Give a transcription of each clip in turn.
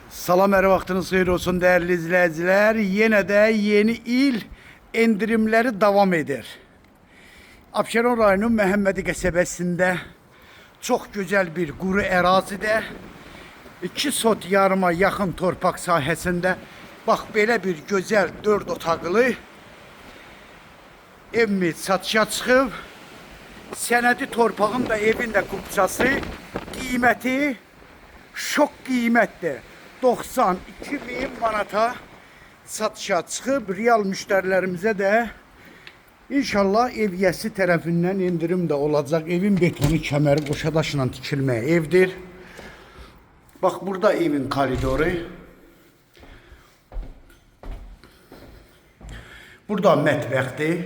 Salam, her vaxtınız xeyir olsun değerli izleyiciler. Yine de yeni il indirimleri devam eder. Abşeron rayonunun Məhəmmədi qəsəbəsində çok güzel bir quru ərazidə 2 sot yarıma yaxın torpaq sahəsində bax belə bir gözəl 4 otaqlı evimiz satışa çıxıb. Sənədi torpağın da evin də qupçası, qiyməti şok qiymətdir. 92.000 manata satışa çıxıb. Real müşterilerimize de inşallah ev yəsi tərəfindən indirim de olacak. Evin betonu kəməri qoşadaşla tikilməyə evdir. Bak burada evin koridoru. Burada mətbəxdir.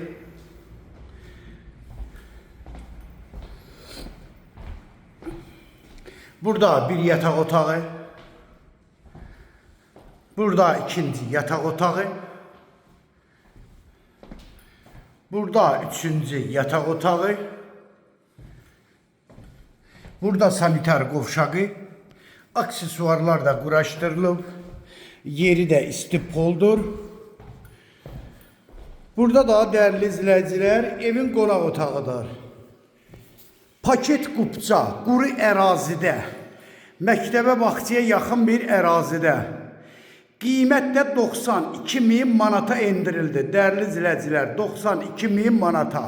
Burada bir yatak otağı. Burada ikinci yatak otağı. Burada üçüncü yatak otağı. Burada saniter qovşağı. Aksesuarlar da quraşdırılıb. Yeri de istipoldur. Burada da değerli izleyiciler evin qonaq otağıdır. Paket qupça, quru ərazidə, məktəbə bağçaya yaxın bir ərazidə. Qiymətdə 92.000 manata endirildi. Değerli izləyicilər, 92.000 manata.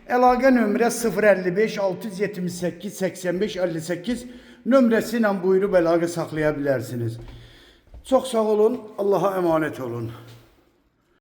Əlaqə nömrə 055 678 85 58 nömrəsi ilə buyurub əlaqə saxlaya bilərsiniz. Çox sağ olun, Allah'a emanet olun.